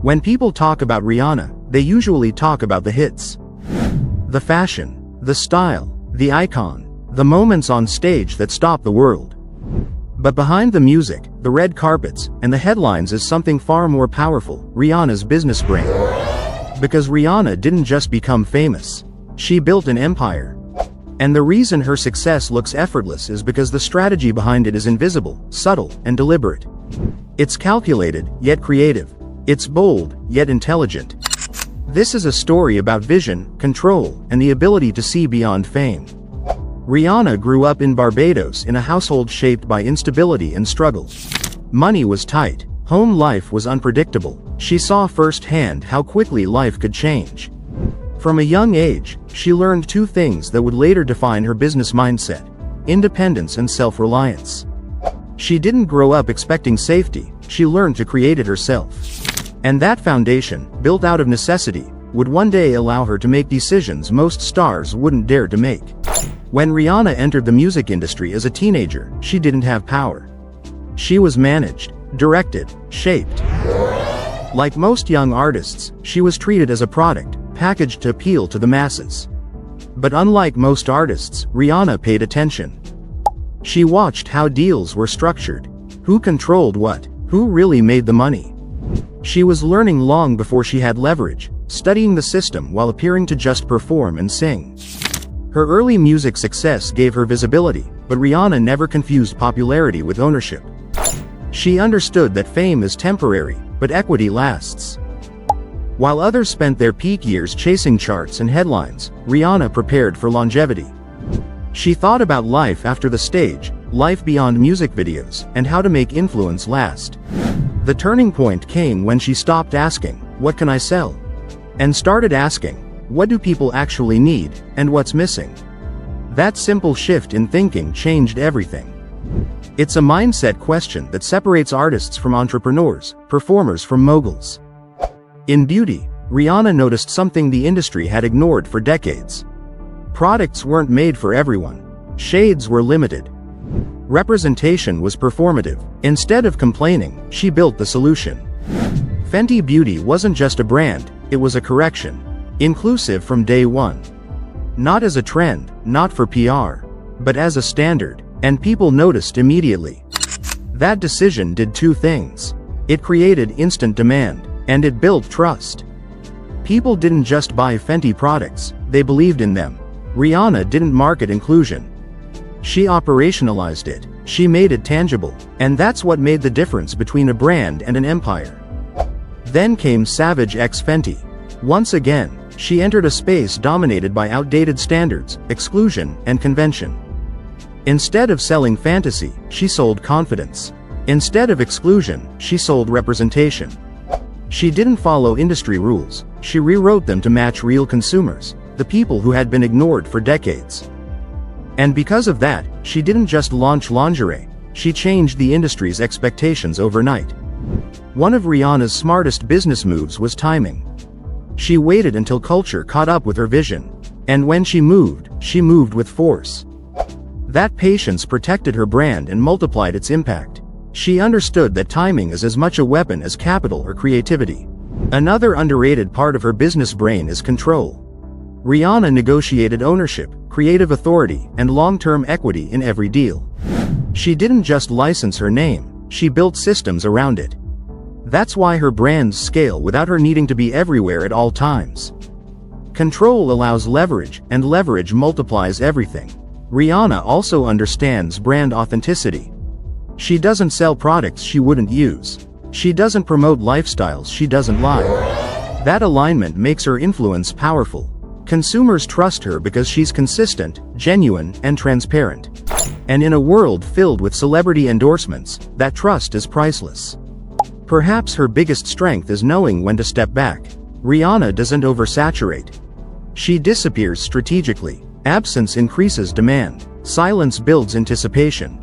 When people talk about Rihanna, they usually talk about the hits. The fashion, the style, the icon, the moments on stage that stop the world. But behind the music, the red carpets, and the headlines is something far more powerful: Rihanna's business brain. Because Rihanna didn't just become famous. She built an empire. And the reason her success looks effortless is because the strategy behind it is invisible, subtle, and deliberate. It's calculated, yet creative. It's bold, yet intelligent. This is a story about vision, control, and the ability to see beyond fame. Rihanna grew up in Barbados in a household shaped by instability and struggle. Money was tight. Home life was unpredictable. She saw firsthand how quickly life could change. From a young age, she learned two things that would later define her business mindset: independence and self-reliance. She didn't grow up expecting safety, she learned to create it herself. And that foundation, built out of necessity, would one day allow her to make decisions most stars wouldn't dare to make. When Rihanna entered the music industry as a teenager, she didn't have power. She was managed, directed, shaped. Like most young artists, she was treated as a product, packaged to appeal to the masses. But unlike most artists, Rihanna paid attention. She watched how deals were structured, who controlled what, who really made the money. She was learning long before she had leverage, studying the system while appearing to just perform and sing. Her early music success gave her visibility, but Rihanna never confused popularity with ownership. She understood that fame is temporary, but equity lasts. While others spent their peak years chasing charts and headlines, Rihanna prepared for longevity. She thought about life after the stage, life beyond music videos, and how to make influence last. The turning point came when she stopped asking, "What can I sell?" and started asking, "What do people actually need, and what's missing?" That simple shift in thinking changed everything. It's a mindset question that separates artists from entrepreneurs, performers from moguls. In beauty, Rihanna noticed something the industry had ignored for decades. Products weren't made for everyone. Shades were limited. Representation was performative. Instead of complaining, she built the solution. Fenty Beauty wasn't just a brand, it was a correction. Inclusive from day one. Not as a trend, not for PR, but as a standard, and people noticed immediately. That decision did two things. It created instant demand, and it built trust. People didn't just buy Fenty products, they believed in them. Rihanna didn't market inclusion. She operationalized it, she made it tangible, and that's what made the difference between a brand and an empire. Then came Savage X Fenty. Once again, she entered a space dominated by outdated standards, exclusion, and convention. Instead of selling fantasy, she sold confidence. Instead of exclusion, she sold representation. She didn't follow industry rules, she rewrote them to match real consumers, the people who had been ignored for decades. And because of that, she didn't just launch lingerie, she changed the industry's expectations overnight. One of Rihanna's smartest business moves was timing. She waited until culture caught up with her vision. And when she moved with force. That patience protected her brand and multiplied its impact. She understood that timing is as much a weapon as capital or creativity. Another underrated part of her business brain is control. Rihanna negotiated ownership, creative authority, and long-term equity in every deal. She didn't just license her name, she built systems around it. That's why her brands scale without her needing to be everywhere at all times. Control allows leverage, and leverage multiplies everything. Rihanna also understands brand authenticity. She doesn't sell products she wouldn't use. She doesn't promote lifestyles she doesn't like. That alignment makes her influence powerful. Consumers trust her because she's consistent, genuine, and transparent. And in a world filled with celebrity endorsements, that trust is priceless. Perhaps her biggest strength is knowing when to step back. Rihanna doesn't oversaturate. She disappears strategically. Absence increases demand. Silence builds anticipation.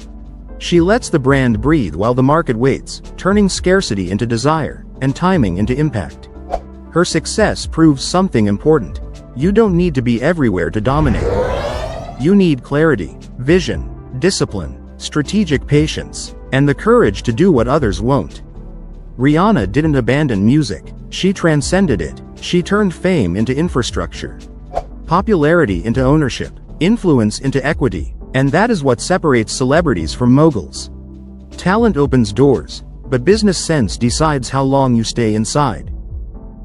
She lets the brand breathe while the market waits, turning scarcity into desire, and timing into impact. Her success proves something important. You don't need to be everywhere to dominate. You need clarity, vision, discipline, strategic patience, and the courage to do what others won't. Rihanna didn't abandon music, she transcended it. She turned fame into infrastructure, popularity into ownership, influence into equity, and that is what separates celebrities from moguls. Talent opens doors, but business sense decides how long you stay inside.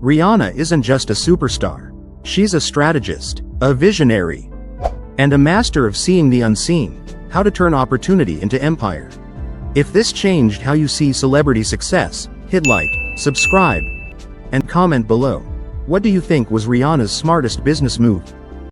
Rihanna isn't just a superstar. She's a strategist, a visionary, and a master of seeing the unseen, how to turn opportunity into empire. If this changed how you see celebrity success, hit like, subscribe, and comment below. What do you think was Rihanna's smartest business move?